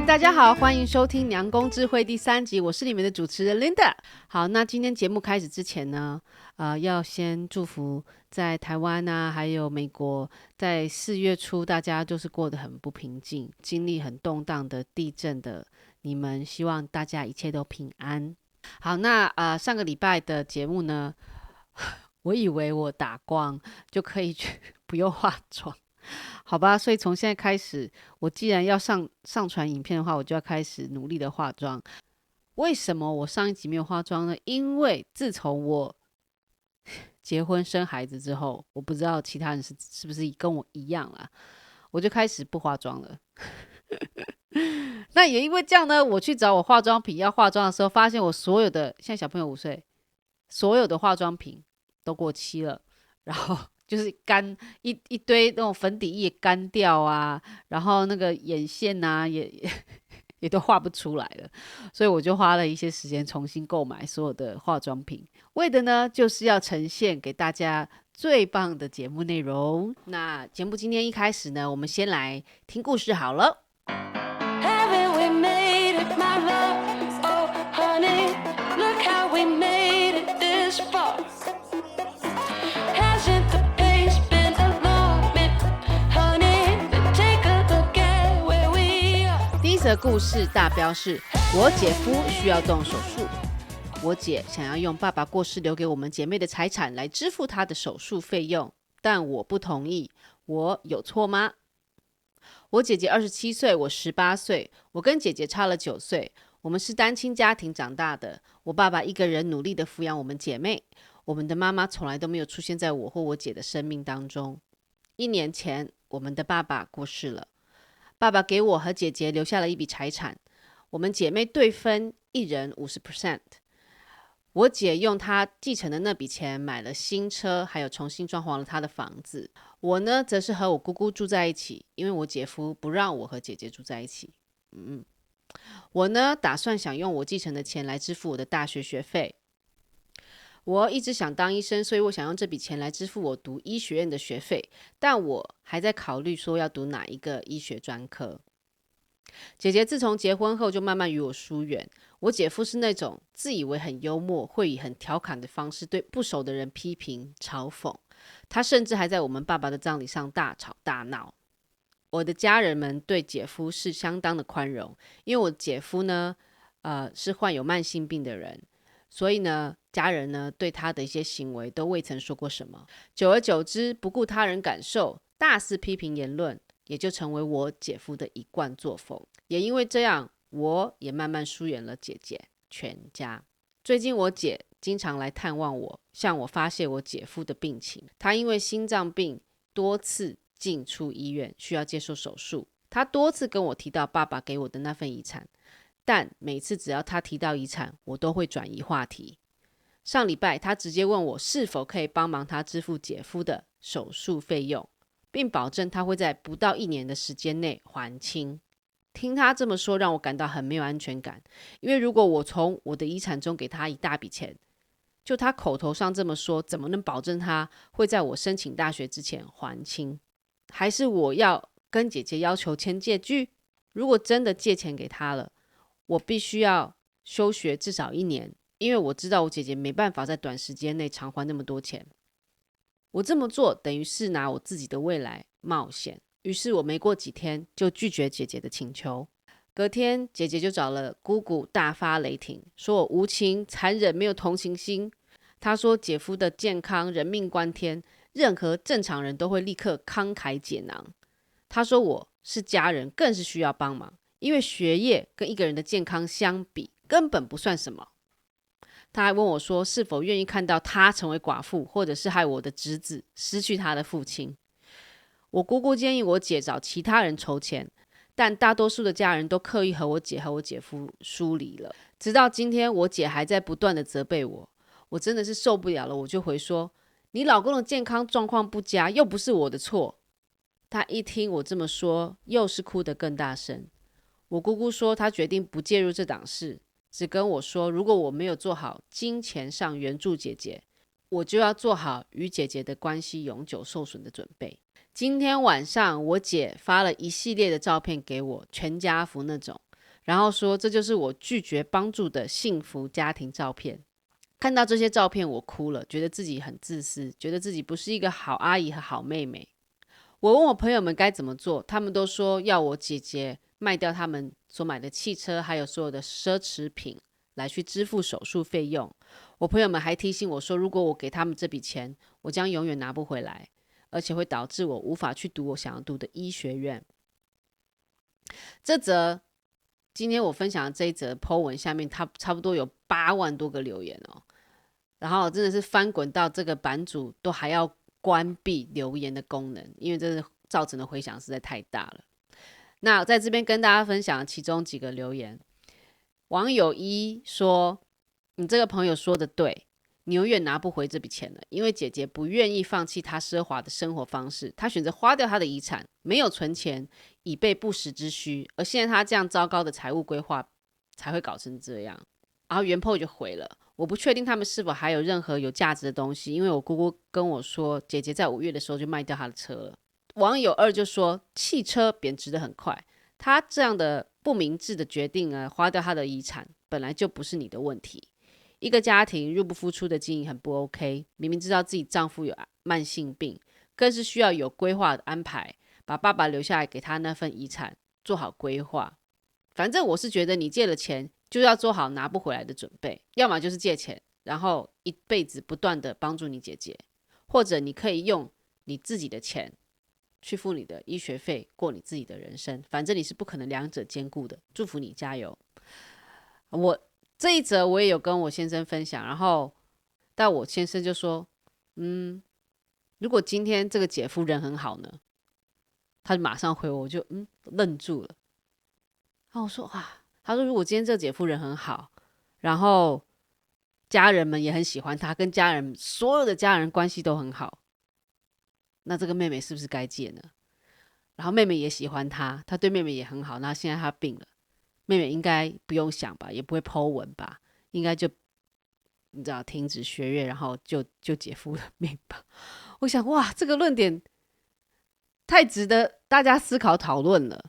大家好，欢迎收听娘公智慧第3集，我是你们的主持人 Linda。好，那今天节目开始之前呢，要先祝福在台湾啊，还有美国，在4月初大家就是过得很不平静，经历很动荡的地震的你们，希望大家一切都平安。好，那上个礼拜的节目呢，我以为我打光就可以去不用化妆。好吧，所以从现在开始，我既然要上传影片的话，我就要开始努力的化妆。为什么我上一集没有化妆呢？因为自从我结婚生孩子之后，我不知道其他人是不是跟我一样啦，我就开始不化妆了。那也因为这样呢，我去找我化妆品要化妆的时候，发现我所有的现在小朋友5岁，所有的化妆品都过期了，然后就是干一堆那种粉底液干掉啊，然后那个眼线啊也都画不出来了，所以我就花了一些时间重新购买所有的化妆品，为的呢就是要呈现给大家最棒的节目内容。那节目今天一开始呢，我们先来听故事好了。Haven't we made it, my love? Oh, honey, look how we made it this far. Hasn't the pace been alarming, honey? Take a look at where we are. 第一则故事大标是：我姐夫需要动手术。我姐想要用爸爸过世留给我们姐妹的财产来支付她的手术费用，但我不同意。我有错吗？我姐姐27岁，我18岁，我跟姐姐差了9岁。我们是单亲家庭长大的，我爸爸一个人努力的抚养我们姐妹。我们的妈妈从来都没有出现在我或我姐的生命当中。1年前，我们的爸爸过世了。爸爸给我和姐姐留下了一笔财产，我们姐妹对分1人50%。我姐用她继承的那笔钱买了新车，还有重新装潢了她的房子。我呢，则是和我姑姑住在一起，因为我姐夫不让我和姐姐住在一起。我呢，打算想用我继承的钱来支付我的大学学费。我一直想当医生，所以我想用这笔钱来支付我读医学院的学费，但我还在考虑说要读哪一个医学专科。姐姐自从结婚后就慢慢与我疏远。我姐夫是那种自以为很幽默，会以很调侃的方式对不熟的人批评嘲讽。他甚至还在我们爸爸的葬礼上大吵大闹。我的家人们对姐夫是相当的宽容，因为我姐夫呢，是患有慢性病的人，所以呢，家人呢对他的一些行为都未曾说过什么。久而久之，不顾他人感受，大肆批评言论，也就成为我姐夫的一贯作风。也因为这样，我也慢慢疏远了姐姐全家。最近我姐经常来探望我，向我发泄我姐夫的病情。她因为心脏病多次进出医院，需要接受手术。她多次跟我提到爸爸给我的那份遗产，但每次只要她提到遗产，我都会转移话题。上礼拜，她直接问我是否可以帮忙她支付姐夫的手术费用，并保证她会在不到1年的时间内还清。听他这么说，让我感到很没有安全感，因为如果我从我的遗产中给他一大笔钱，就他口头上这么说，怎么能保证他会在我申请大学之前还清？还是我要跟姐姐要求签借据？如果真的借钱给他了，我必须要休学至少1年，因为我知道我姐姐没办法在短时间内偿还那么多钱。我这么做等于是拿我自己的未来冒险。于是我没过几天就拒绝姐姐的请求。隔天，姐姐就找了姑姑大发雷霆，说我无情、残忍、没有同情心。她说姐夫的健康人命关天，任何正常人都会立刻慷慨解囊。她说我是家人，更是需要帮忙，因为学业跟一个人的健康相比，根本不算什么。她还问我说是否愿意看到她成为寡妇，或者是害我的侄子失去他的父亲。我姑姑建议我姐找其他人筹钱，但大多数的家人都刻意和我姐和我姐夫疏离了。直到今天，我姐还在不断的责备我，我真的是受不了了，我就回说：“你老公的健康状况不佳，又不是我的错。”她一听我这么说，又是哭得更大声。我姑姑说她决定不介入这档事，只跟我说，如果我没有做好金钱上援助姐姐，我就要做好与姐姐的关系永久受损的准备。今天晚上，我姐发了一系列的照片给我，全家福那种，然后说这就是我拒绝帮助的幸福家庭照片。看到这些照片我哭了，觉得自己很自私，觉得自己不是一个好阿姨和好妹妹。我问我朋友们该怎么做，他们都说要我姐姐卖掉他们所买的汽车还有所有的奢侈品来去支付手术费用。我朋友们还提醒我说，如果我给他们这笔钱，我将永远拿不回来，而且会导致我无法去读我想要读的医学院。这则今天我分享的这一则 po 文下面，它差不多有8万多个留言哦，然后真的是翻滚到这个版主都还要关闭留言的功能，因为这是造成的回响实在太大了。那在这边跟大家分享其中几个留言。网友一说，你这个朋友说的对，你永远拿不回这笔钱了，因为姐姐不愿意放弃她奢华的生活方式，她选择花掉她的遗产，没有存钱以备不时之需，而现在她这样糟糕的财务规划才会搞成这样。然后原 po 就回了，我不确定他们是否还有任何有价值的东西，因为我姑姑跟我说，姐姐在5月的时候就卖掉她的车了。网友2就说，汽车贬值的很快，她这样的不明智的决定啊，花掉她的遗产本来就不是你的问题。一个家庭入不敷出的经营很不 OK， 明明知道自己丈夫有慢性病，更是需要有规划的安排，把爸爸留下来给他那份遗产做好规划。反正我是觉得你借了钱就要做好拿不回来的准备，要么就是借钱然后一辈子不断的帮助你姐姐，或者你可以用你自己的钱去付你的医学费，过你自己的人生，反正你是不可能两者兼顾的。祝福你，加油。我这一则我也有跟我先生分享，然后但我先生就说，如果今天这个姐夫人很好呢？他就马上回我就愣住了。然后我说他说如果今天这个姐夫人很好，然后家人们也很喜欢他，跟所有的家人关系都很好，那这个妹妹是不是该戒呢？然后妹妹也喜欢他，他对妹妹也很好，那现在他病了，妹妹应该不用想吧，也不会 po 文吧，应该就你知道停止学业，然后就姐夫的命吧。我想哇，这个论点太值得大家思考讨论了。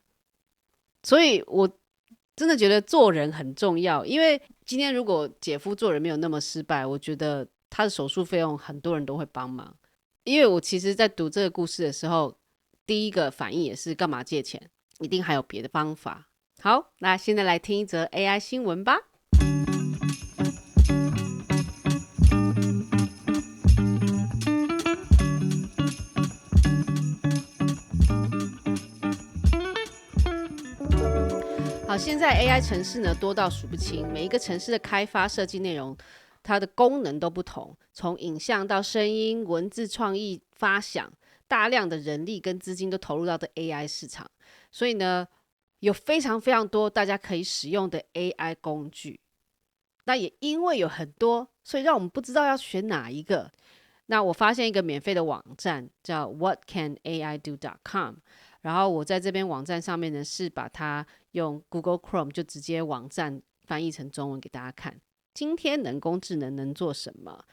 所以我真的觉得做人很重要，因为今天如果姐夫做人没有那么失败，我觉得他的手术费用很多人都会帮忙。因为我其实在读这个故事的时候，第一个反应也是干嘛借钱，一定还有别的方法。好，那现在来听一则 AI 新闻吧。好，现在 AI 程式呢多到数不清，每一个程式的开发设计内容，它的功能都不同，从影像到声音、文字创意、发想，大量的人力跟资金都投入到这 AI 市场，所以呢，有非常非常多大家可以使用的 AI 工具。那也因为有很多，所以让我们不知道要选哪一个。那我发现一个免费的网站叫 whatcanAIdo.com， 然后我在这边网站上面呢是把它用 Google Chrome 就直接网站翻译成中文给大家看。今天人工智能能做什么？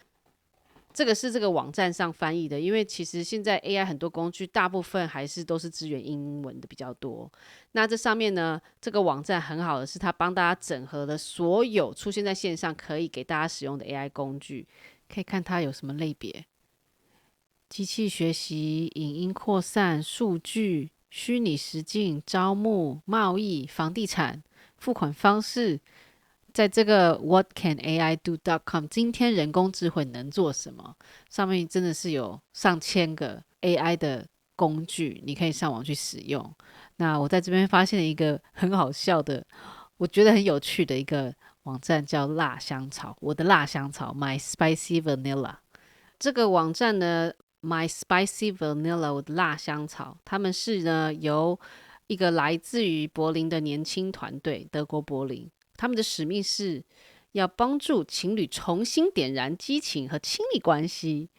这个是这个网站上翻译的，因为其实现在 AI 很多工具大部分还是都是支援英文的比较多。那这上面呢，这个网站很好的是它帮大家整合了所有出现在线上可以给大家使用的 AI 工具，可以看它有什么类别：机器学习、影音扩散、数据、虚拟实境、招募、贸易、房地产、付款方式。在这个 whatcanAIdo.com 今天人工智慧能做什么上面真的是有上千个 AI 的工具，你可以上网去使用。那我在这边发现了一个很好笑的，我觉得很有趣的一个网站，叫辣香草，我的辣香草 My Spicy Vanilla。 这个网站呢 My Spicy Vanilla 我的辣香草，他们是呢由一个来自于柏林的年轻团队，德国柏林，他们的使命是要帮助情侣重新点燃激情和亲密关系。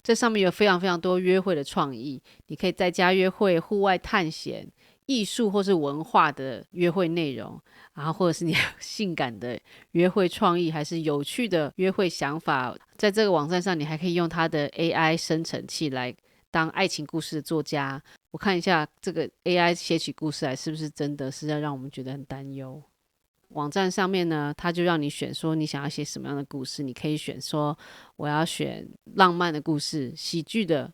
这上面有非常非常多约会的创意，你可以在家约会、户外探险、艺术或是文化的约会内容，然后或者是你有性感的约会创意，还是有趣的约会想法，在这个网站上你还可以用它的 AI 生成器来当爱情故事的作家。我看一下这个 AI 写起故事来是不是真的是要让我们觉得很担忧。网站上面呢，它就让你选说你想要写什么样的故事。你可以选说我要选浪漫的故事、喜剧的、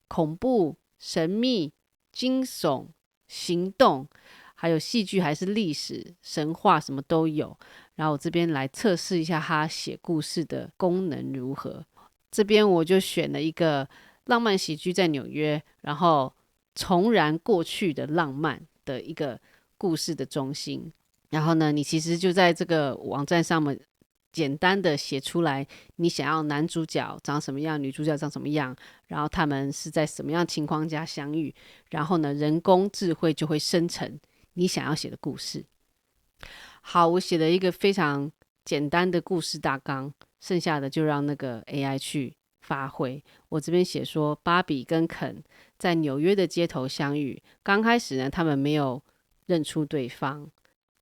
恐怖、神秘、惊悚、行动，还有戏剧还是历史、神话，什么都有。然后我这边来测试一下它写故事的功能如何。这边我就选了一个浪漫喜剧在纽约，然后重燃过去的浪漫的一个故事的中心。然后呢，你其实就在这个网站上面简单的写出来，你想要男主角长什么样，女主角长什么样，然后他们是在什么样情况下相遇，然后呢，人工智慧就会生成你想要写的故事。好，我写了一个非常简单的故事大纲，剩下的就让那个 AI 去发挥。我这边写说，芭比跟肯在纽约的街头相遇，刚开始呢，他们没有认出对方，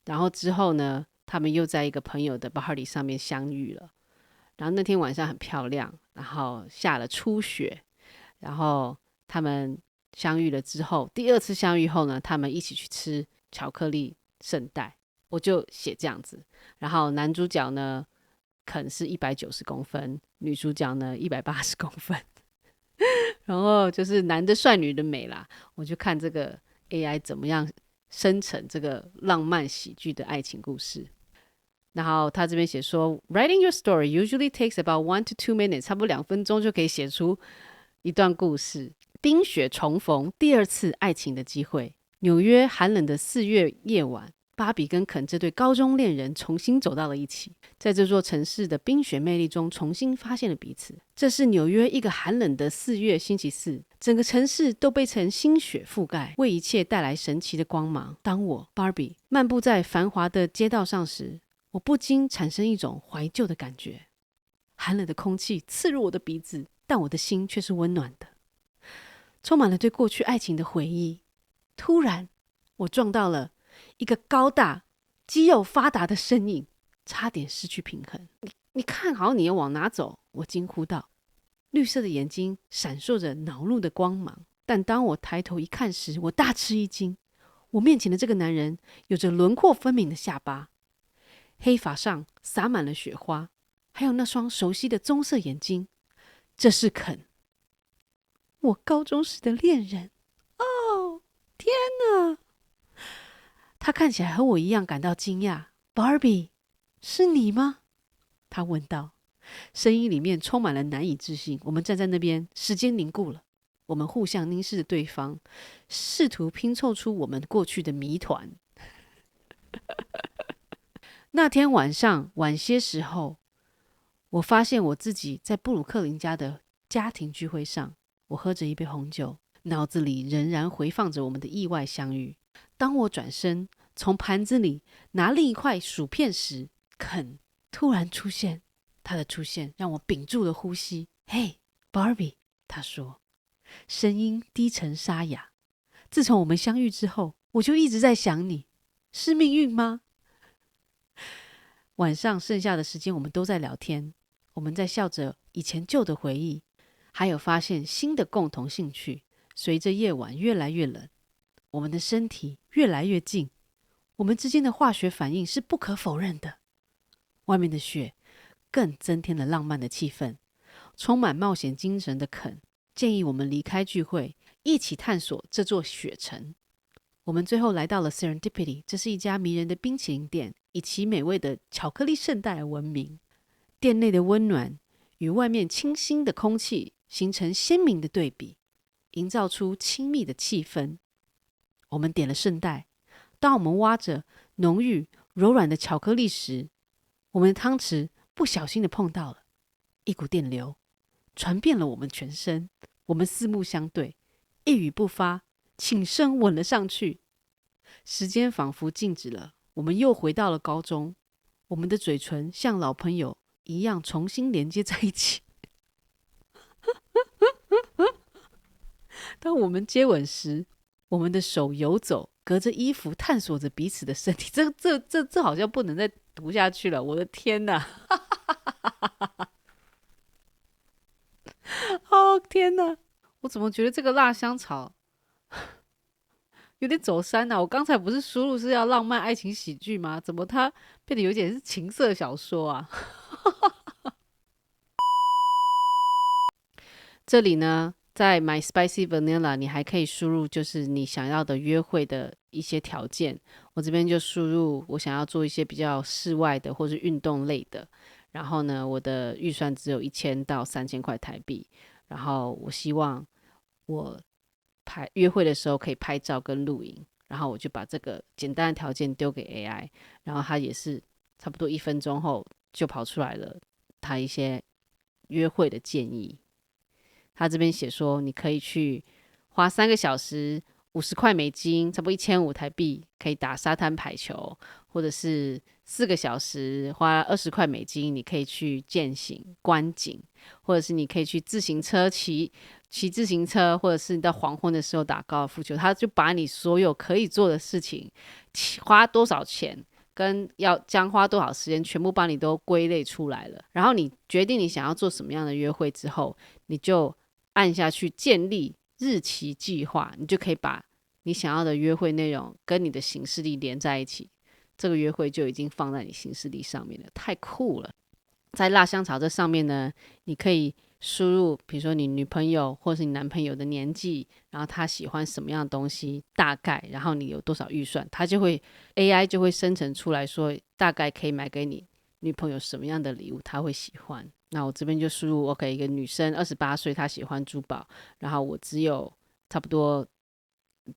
然后之后呢，他们又在一个朋友的 party 上面相遇了。然后那天晚上很漂亮，然后下了初雪，然后他们相遇了之后，第二次相遇后呢，他们一起去吃巧克力圣代。我就写这样子。然后男主角呢，肯是190公分，女主角呢180公分。然后就是男的帅，女的美啦。我就看这个 AI 怎么样生成这个浪漫喜剧的爱情故事。然后他这边写说 ，Writing your story usually takes about 1 to 2 minutes， 差不多2分钟就可以写出一段故事。冰雪重逢，第二次爱情的机会。纽约寒冷的4月夜晚，芭比跟肯这对高中恋人重新走到了一起，在这座城市的冰雪魅力中重新发现了彼此。这是纽约一个寒冷的4月星期四，整个城市都被层新雪覆盖，为一切带来神奇的光芒。当我 Barbie 漫步在繁华的街道上时，我不禁产生一种怀旧的感觉。寒冷的空气刺入我的鼻子，但我的心却是温暖的，充满了对过去爱情的回忆。突然，我撞到了一个高大、肌肉发达的身影，差点失去平衡。你看好你要往哪走？我惊呼道。绿色的眼睛闪烁着恼怒的光芒，但当我抬头一看时，我大吃一惊。我面前的这个男人有着轮廓分明的下巴，黑发上洒满了雪花，还有那双熟悉的棕色眼睛。这是肯，我高中时的恋人。哦，天哪！他看起来和我一样感到惊讶。Barbie， 是你吗？他问道，声音里面充满了难以置信。我们站在那边，时间凝固了，我们互相凝视着对方，试图拼凑出我们过去的谜团。那天晚上晚些时候，我发现我自己在布鲁克林家的家庭聚会上，我喝着一杯红酒，脑子里仍然回放着我们的意外相遇。当我转身从盘子里拿另一块薯片时，肯突然出现。他的出现让我屏住了呼吸。嘿 Barbie， 他说，声音低沉沙哑。自从我们相遇之后，我就一直在想你，是命运吗？晚上剩下的时间我们都在聊天，我们在笑着以前旧的回忆，还有发现新的共同兴趣。随着夜晚越来越冷，我们的身体越来越近，我们之间的化学反应是不可否认的。外面的雪更增添了浪漫的气氛。充满冒险精神的肯建议我们离开聚会，一起探索这座雪城。我们最后来到了 Serendipity， 这是一家迷人的冰淇淋店，以其美味的巧克力圣代而闻名。店内的温暖与外面清新的空气形成鲜明的对比，营造出亲密的气氛。我们点了圣代，当我们挖着浓郁柔软的巧克力时，我们的汤匙不小心的碰到了，一股电流传遍了我们全身。我们四目相对，一语不发，轻声吻了上去。时间仿佛静止了，我们又回到了高中，我们的嘴唇像老朋友一样重新连接在一起。当我们接吻时，我们的手游走，隔着衣服探索着彼此的身体。这好像不能再读下去了，我的天哪！哦天哪，我怎么觉得这个辣香草有点走山啊！我刚才不是输入是要浪漫爱情喜剧吗？怎么它变得有点是情色小说啊？这里呢，在 My Spicy Vanilla， 你还可以输入就是你想要的约会的一些条件。我这边就输入我想要做一些比较室外的或是运动类的，然后呢，我的预算只有1000到3000块台币，然后我希望我约会的时候可以拍照跟录影，然后我就把这个简单的条件丢给 AI，然后它也是差不多1分钟后就跑出来了它一些约会的建议。他这边写说，你可以去花3个小时$50，差不多1500台币，可以打沙滩排球，或者是4个小时花$20，你可以去健行、观景，或者是你可以去自行车骑自行车，或者是你到黄昏的时候打高尔夫球。他就把你所有可以做的事情，花多少钱，跟要将花多少时间，全部帮你都归类出来了。然后你决定你想要做什么样的约会之后，你就按下去建立日期计划，你就可以把你想要的约会内容跟你的行事历连在一起，这个约会就已经放在你行事历上面了，太酷了。在辣香草这上面呢，你可以输入比如说你女朋友或是你男朋友的年纪，然后他喜欢什么样的东西大概，然后你有多少预算，他就会 AI 就会生成出来说大概可以买给你女朋友什么样的礼物他会喜欢。那我这边就输入 OK， 一个女生28岁，她喜欢珠宝，然后我只有差不多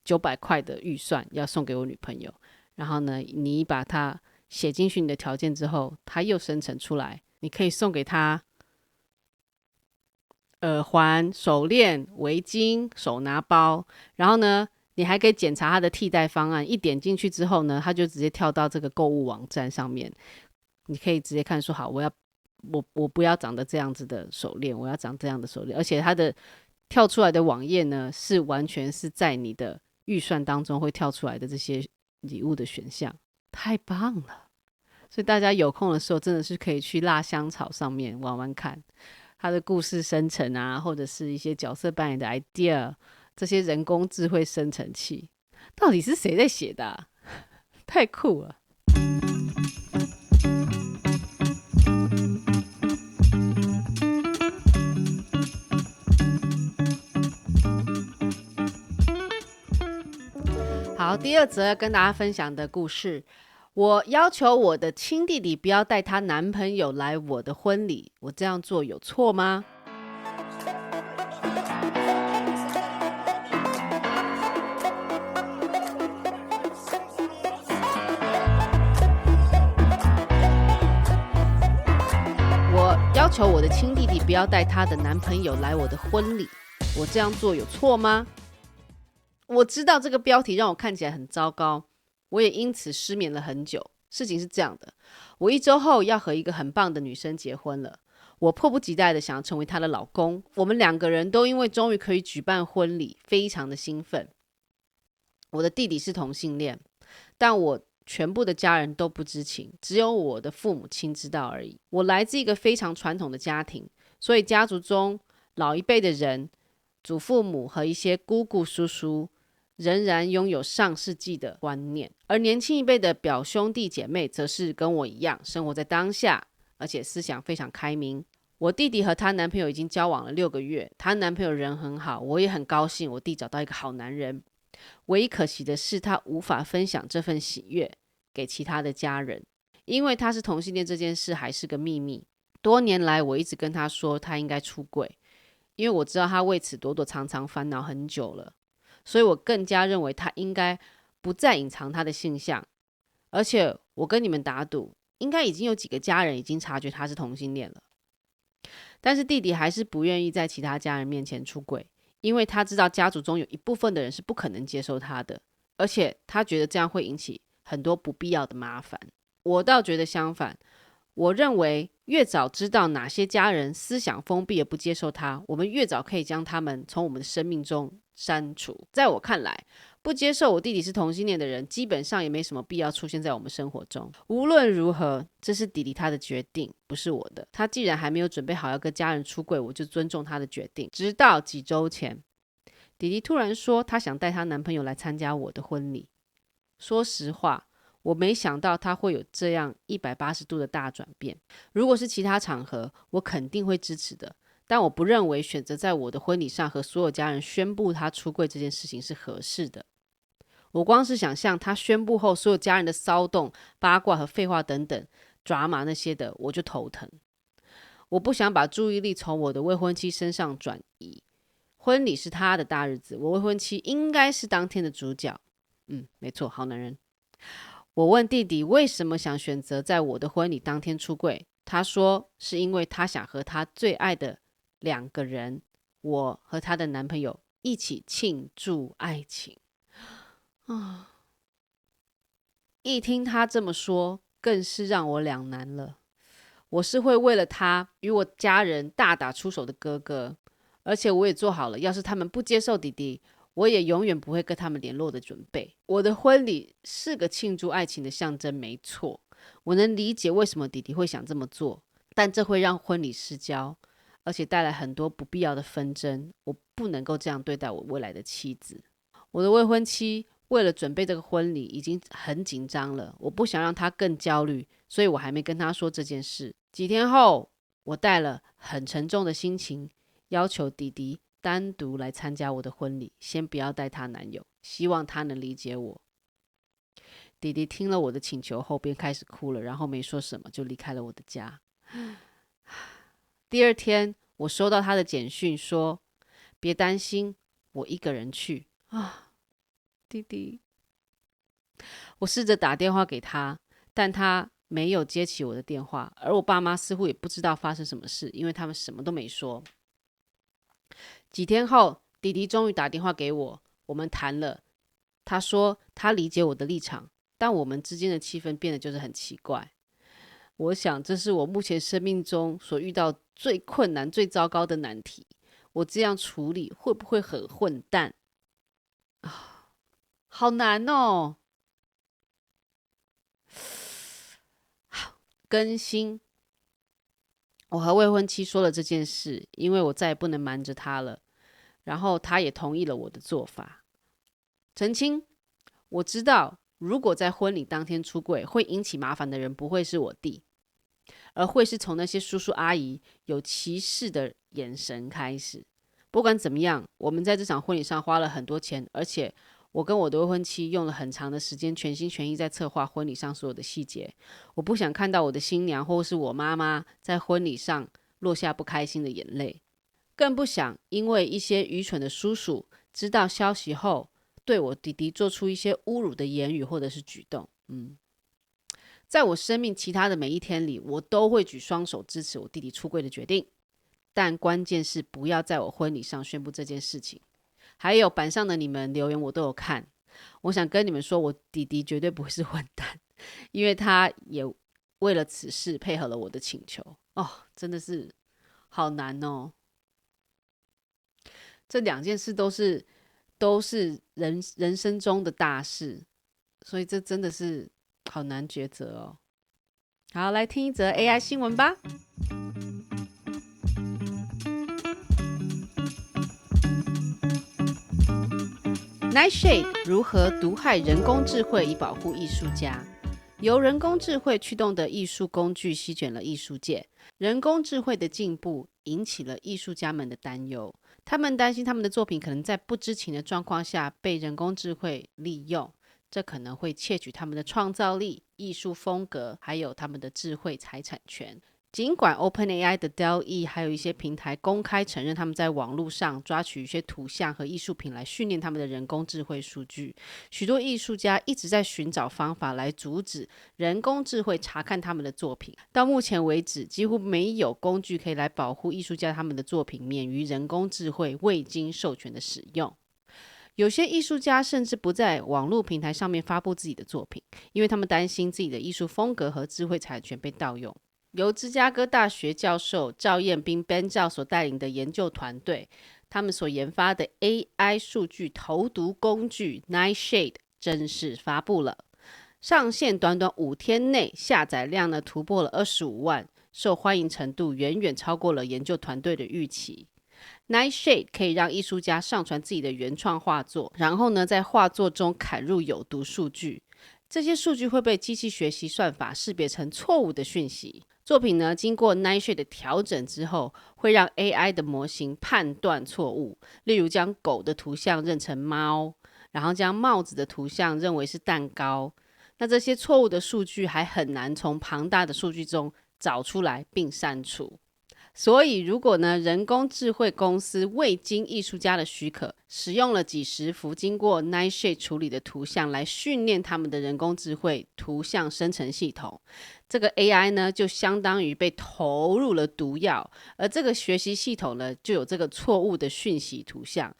900块的预算要送给我女朋友，然后呢你把它写进去你的条件之后，它又生成出来你可以送给她耳环、手链、围巾、手拿包，然后呢你还可以检查它的替代方案，一点进去之后呢，它就直接跳到这个购物网站上面，你可以直接看说好，我不要长得这样子的手链，我要长这样的手链，而且它的跳出来的网页呢，是完全是在你的预算当中会跳出来的这些礼物的选项，太棒了！所以大家有空的时候，真的是可以去辣香草上面玩玩看，它的故事生成啊，或者是一些角色扮演的 idea， 这些人工智慧生成器，到底是谁在写的啊？太酷了！好，第二则要跟大家分享的故事，我要求我的亲弟弟不要带她男朋友来我的婚礼，我这样做有错吗？我要求我的亲弟弟不要带她的男朋友来我的婚礼，我这样做有错吗？我知道这个标题让我看起来很糟糕，我也因此失眠了很久。事情是这样的，我1周后要和一个很棒的女生结婚了，我迫不及待的想要成为她的老公。我们2个人都因为终于可以举办婚礼，非常的兴奋。我的弟弟是同性恋，但我全部的家人都不知情，只有我的父母亲知道而已。我来自一个非常传统的家庭，所以家族中老一辈的人，祖父母和一些姑姑叔叔仍然拥有上世纪的观念，而年轻一辈的表兄弟姐妹则是跟我一样生活在当下，而且思想非常开明。我弟弟和她男朋友已经交往了6个月，她男朋友人很好，我也很高兴我弟找到一个好男人。唯一可惜的是，他无法分享这份喜悦给其他的家人，因为他是同性恋这件事还是个秘密。多年来我一直跟他说他应该出柜，因为我知道他为此躲躲藏藏烦恼很久了，所以我更加认为他应该不再隐藏他的性向。而且我跟你们打赌，应该已经有几个家人已经察觉他是同性恋了。但是弟弟还是不愿意在其他家人面前出柜，因为他知道家族中有一部分的人是不可能接受他的，而且他觉得这样会引起很多不必要的麻烦。我倒觉得相反，我认为越早知道哪些家人思想封闭而不接受他，我们越早可以将他们从我们的生命中删除。在我看来，不接受我弟弟是同性恋的人，基本上也没什么必要出现在我们生活中。无论如何，这是弟弟他的决定，不是我的。他既然还没有准备好要跟家人出柜，我就尊重他的决定。直到几周前，弟弟突然说她想带她男朋友来参加我的婚礼。说实话，我没想到他会有这样180度的大转变。如果是其他场合，我肯定会支持的，但我不认为选择在我的婚礼上和所有家人宣布他出柜这件事情是合适的。我光是想象他宣布后所有家人的骚动、八卦和废话等等，drama 那些的，我就头疼。我不想把注意力从我的未婚妻身上转移。婚礼是他的大日子，我未婚妻应该是当天的主角。没错，好男人。我问弟弟为什么想选择在我的婚礼当天出柜，他说是因为他想和他最爱的2个人，我和他的男朋友一起庆祝爱情。一听他这么说，更是让我两难了。我是会为了他与我家人大打出手的哥哥，而且我也做好了，要是他们不接受弟弟，我也永远不会跟他们联络的准备。我的婚礼是个庆祝爱情的象征，没错，我能理解为什么弟弟会想这么做，但这会让婚礼失焦，而且带来很多不必要的纷争。我不能够这样对待我未来的妻子。我的未婚妻为了准备这个婚礼已经很紧张了，我不想让她更焦虑，所以我还没跟她说这件事。几天后，我带了很沉重的心情，要求弟弟单独来参加我的婚礼，先不要带她男友，希望她能理解我。弟弟听了我的请求后，便开始哭了，然后没说什么就离开了我的家。第2天，我收到他的简讯说：“别担心，我一个人去。”弟弟，我试着打电话给他，但他没有接起我的电话，而我爸妈似乎也不知道发生什么事，因为他们什么都没说。几天后，弟弟终于打电话给我，我们谈了。他说他理解我的立场，但我们之间的气氛变得就是很奇怪。我想这是我目前生命中所遇到最困难、最糟糕的难题。我这样处理会不会很混蛋？好难哦。更新，我和未婚妻说了这件事，因为我再也不能瞒着她了。然后她也同意了我的做法。澄清，我知道如果在婚礼当天出柜，会引起麻烦的人不会是我弟，而会是从那些叔叔阿姨有歧视的眼神开始。不管怎么样，我们在这场婚礼上花了很多钱，而且我跟我的未婚妻用了很长的时间，全心全意在策划婚礼上所有的细节。我不想看到我的新娘或是我妈妈在婚礼上落下不开心的眼泪，更不想因为一些愚蠢的叔叔知道消息后，对我弟弟做出一些侮辱的言语或者是举动。在我生命其他的每一天里，我都会举双手支持我弟弟出柜的决定，但关键是不要在我婚礼上宣布这件事情。还有板上的你们留言我都有看，我想跟你们说，我弟弟绝对不会是混蛋，因为他也为了此事配合了我的请求。真的是好难哦。这2件事都是人生中的大事，所以这真的是好难抉择哦。好，来听一则 AI 新闻吧。Nightshade 如何毒害人工智慧以保护艺术家？由人工智慧驱动的艺术工具席卷了艺术界，人工智慧的进步引起了艺术家们的担忧。他们担心他们的作品可能在不知情的状况下被人工智慧利用，这可能会窃取他们的创造力、艺术风格，还有他们的智慧财产权。尽管 OpenAI 的 DALL-E 还有一些平台公开承认他们在网络上抓取一些图像和艺术品来训练他们的人工智慧数据，许多艺术家一直在寻找方法来阻止人工智慧查看他们的作品。到目前为止，几乎没有工具可以来保护艺术家他们的作品免于人工智慧未经授权的使用。有些艺术家甚至不在网络平台上面发布自己的作品，因为他们担心自己的艺术风格和智慧财产权被盗用。由芝加哥大学教授赵彦斌 Ben 教所带领的研究团队，他们所研发的 AI 数据投毒工具 Nightshade 正式发布了。上线短短5天内，下载量突破了25万，受欢迎程度远远超过了研究团队的预期。Nightshade 可以让艺术家上传自己的原创画作，然后呢，在画作中砍入有毒数据。这些数据会被机器学习算法识别成错误的讯息。作品呢，经过 Nightshade 的调整之后，会让 AI 的模型判断错误，例如将狗的图像认成猫，然后将帽子的图像认为是蛋糕。那这些错误的数据还很难从庞大的数据中找出来并删除。所以如果呢，人工智慧公司未经艺术家的许可，使用了几十幅经过 Nightshade 处理的图像来训练他们的人工智慧图像生成系统，这个 AI 呢，就相当于被投入了毒药，而这个学习系统呢，就有这个错误的讯息图像，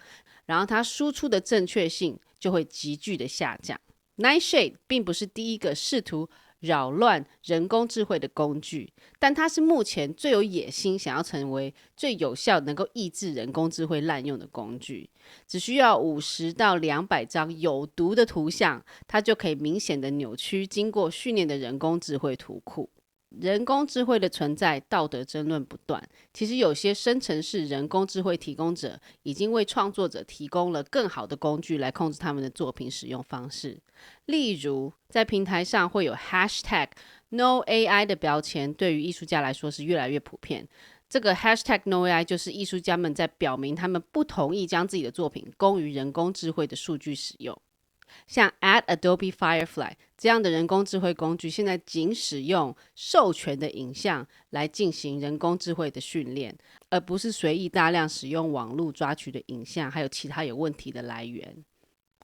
然后它输出的正确性就会急剧的下降。Nightshade 并不是第一个试图扰乱人工智慧的工具，但它是目前最有野心想要成为最有效能够抑制人工智慧滥用的工具。只需要50到200张有毒的图像，它就可以明显的扭曲经过训练的人工智慧图库。人工智慧的存在，道德争论不断。其实有些生成式人工智慧提供者已经为创作者提供了更好的工具来控制他们的作品使用方式。例如，在平台上会有 #NoAI 的标签，对于艺术家来说是越来越普遍。这个 #NoAI 就是艺术家们在表明他们不同意将自己的作品供于人工智慧的数据使用。像 Adobe Firefly 这样的人工智慧工具，现在仅使用授权的影像来进行人工智慧的训练，而不是随意大量使用网络抓取的影像，还有其他有问题的来源。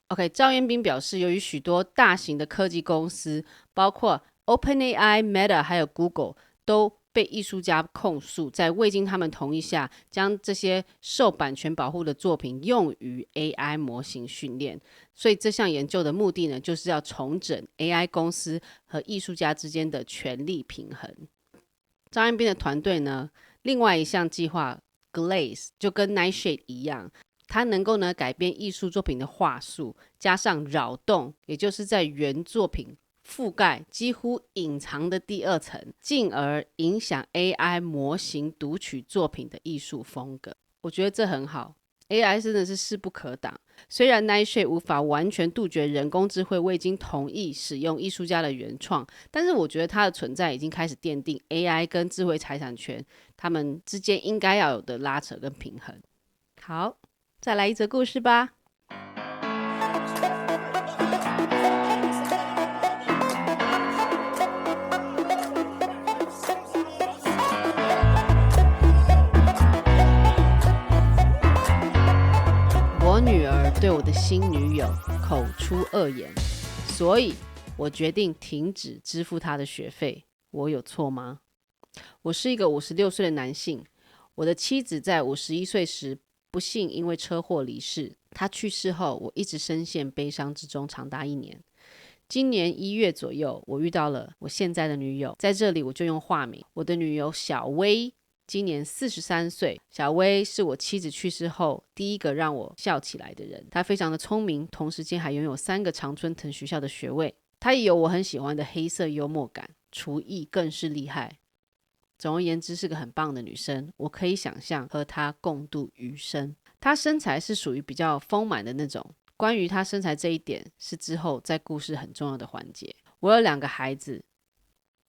OK， 赵彦斌表示，由于许多大型的科技公司，包括 OpenAI、Meta 还有 Google 都被艺术家控诉，在未经他们同意下，将这些受版权保护的作品用于 AI 模型训练。所以这项研究的目的呢，就是要重整 AI 公司和艺术家之间的权力平衡。张彦斌的团队呢，另外一项计划 Glaze 就跟 Nightshade 一样，它能够呢改变艺术作品的画素，加上扰动，也就是在原作品覆盖几乎隐藏的第二层，进而影响 AI 模型读取作品的艺术风格。我觉得这很好， AI 真的是势不可挡。虽然 Nightshade 无法完全杜绝人工智慧未经同意使用艺术家的原创，但是我觉得它的存在已经开始奠定 AI 跟智慧财产权它们之间应该要有的拉扯跟平衡。好，再来一则故事吧。我女儿对我的新女友口出恶言，所以我决定停止支付她的学费。我有错吗？我是一个56岁的男性，我的妻子在51岁时不幸因为车祸离世。她去世后，我一直深陷悲伤之中长达1年。今年1月左右，我遇到了我现在的女友，在这里我就用化名。我的女友小薇今年43岁，小薇是我妻子去世后第一个让我笑起来的人。她非常的聪明，同时间还拥有3个常春藤学校的学位。她也有我很喜欢的黑色幽默感，厨艺更是厉害。总而言之，是个很棒的女生，我可以想象和她共度余生。她身材是属于比较丰满的那种，关于她身材这一点是之后在故事很重要的环节。我有2个孩子，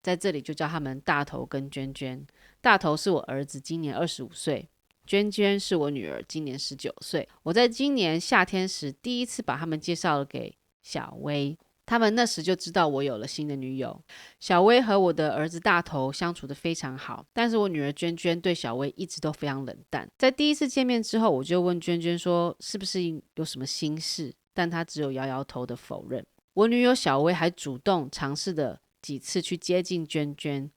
在这里就叫他们大头跟娟娟。大头是我儿子，今年25岁，娟娟是我女儿，今年19岁。我在今年夏天时第一次把他们介绍了给小薇，他们那时就知道我有了新的女友。小薇和我的儿子大头相处得非常好，但是我女儿娟娟对小薇一直都非常冷淡。在第一次见面之后，我就问娟娟说是不是有什么心事，但她只有摇摇头的否认。我女友小薇还主动尝试的几次去接近娟娟，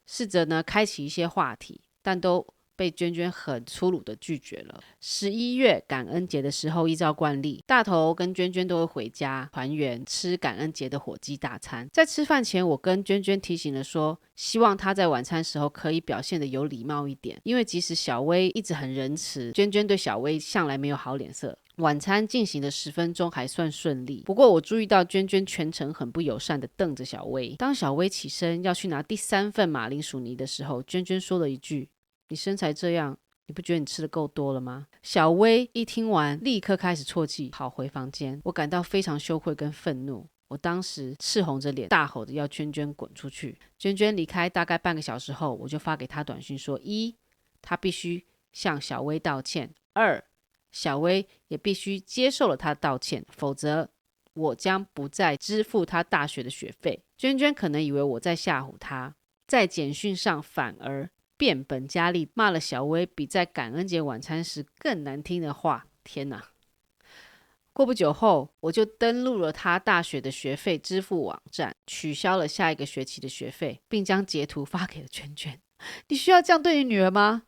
试着呢开启一些话题，但都被娟娟很粗鲁的拒绝了。11月感恩节的时候，依照惯例，大头跟娟娟都会回家团圆吃感恩节的火鸡大餐。在吃饭前，我跟娟娟提醒了说，希望她在晚餐时候可以表现得有礼貌一点，因为即使小薇一直很仁慈，娟娟对小薇向来没有好脸色。晚餐进行的10分钟还算顺利，不过我注意到娟娟全程很不友善地瞪着小薇。当小薇起身要去拿第3份马铃薯泥的时候，娟娟说了一句：“你身材这样，你不觉得你吃的够多了吗？小薇一听完，立刻开始啜泣，跑回房间。我感到非常羞愧跟愤怒。我当时赤红着脸，大吼着要娟娟滚出去。娟娟离开大概半个小时后，我就发给她短讯说：一，她必须向小薇道歉；二，小薇也必须接受了她的道歉，否则我将不再支付她大学的学费。娟娟可能以为我在吓唬她，在简讯上反而变本加厉骂了小薇比在感恩节晚餐时更难听的话。天哪！过不久后，我就登录了他大学的学费支付网站，取消了下一个学期的学费，并将截图发给了娟娟。你需要这样对你女儿吗？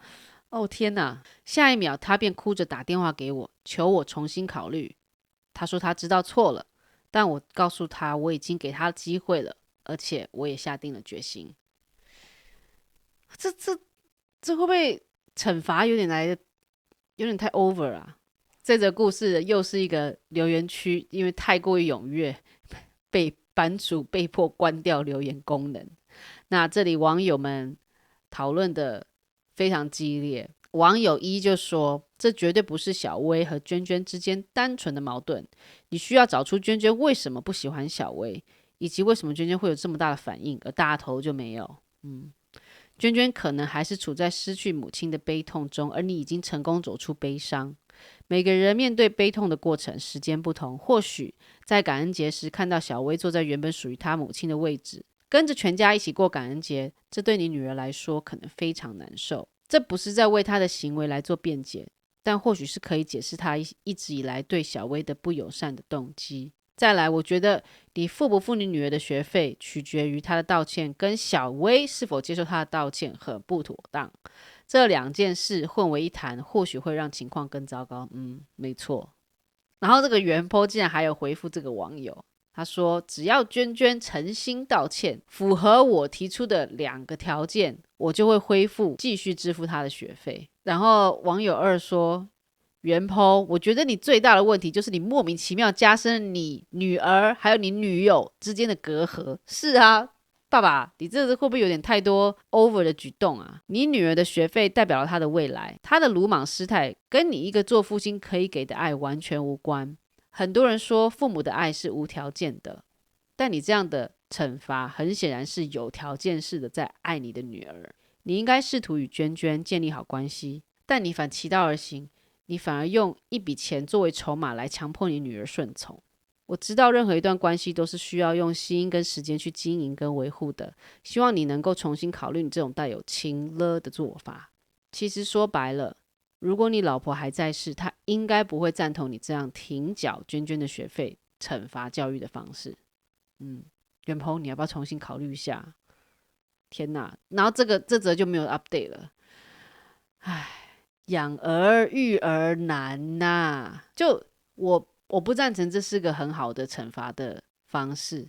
哦天哪！下一秒，他便哭着打电话给我，求我重新考虑。他说他知道错了，但我告诉他我已经给他机会了，而且我也下定了决心。这会不会惩罚有点太 over 啊？这则故事又是一个留言区，因为太过于踊跃，被版主被迫关掉留言功能。那这里网友们讨论的非常激烈。网友一就说，这绝对不是小薇和娟娟之间单纯的矛盾，你需要找出娟娟为什么不喜欢小薇，以及为什么娟娟会有这么大的反应，而大头就没有。娟娟可能还是处在失去母亲的悲痛中，而你已经成功走出悲伤。每个人面对悲痛的过程时间不同，或许在感恩节时看到小薇坐在原本属于她母亲的位置，跟着全家一起过感恩节，这对你女儿来说可能非常难受。这不是在为她的行为来做辩解，但或许是可以解释她一直以来对小薇的不友善的动机。再来，我觉得你付不付你女儿的学费，取决于她的道歉跟小薇是否接受她的道歉很不妥当。这两件事混为一谈，或许会让情况更糟糕。没错。然后这个原 po 竟然还有回复这个网友，他说只要娟娟诚心道歉，符合我提出的2个条件，我就会恢复继续支付她的学费。然后网友2说，原 po 我觉得你最大的问题就是你莫名其妙加深你女儿还有你女友之间的隔阂。是啊，爸爸，你这会不会有点太多 over 的举动啊？你女儿的学费代表了她的未来，她的鲁莽失态跟你一个做父亲可以给的爱完全无关。很多人说父母的爱是无条件的，但你这样的惩罚很显然是有条件式的在爱你的女儿。你应该试图与娟娟建立好关系，但你反其道而行，你反而用一笔钱作为筹码来强迫你女儿顺从。我知道任何一段关系都是需要用心跟时间去经营跟维护的，希望你能够重新考虑你这种带有情勒的做法。其实说白了，如果你老婆还在世，她应该不会赞同你这样停缴娟娟的学费惩罚教育的方式。元鹏，你要不要重新考虑一下？天哪，然后这则就没有 update 了。唉，养儿育儿难呐，就我不赞成这是个很好的惩罚的方式，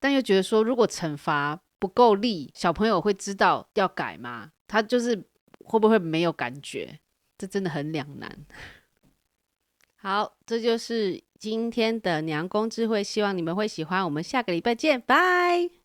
但又觉得说，如果惩罚不够力，小朋友会知道要改吗？他就是会不会没有感觉？这真的很两难。好，这就是今天的娘公智慧，希望你们会喜欢。我们下个礼拜见，拜。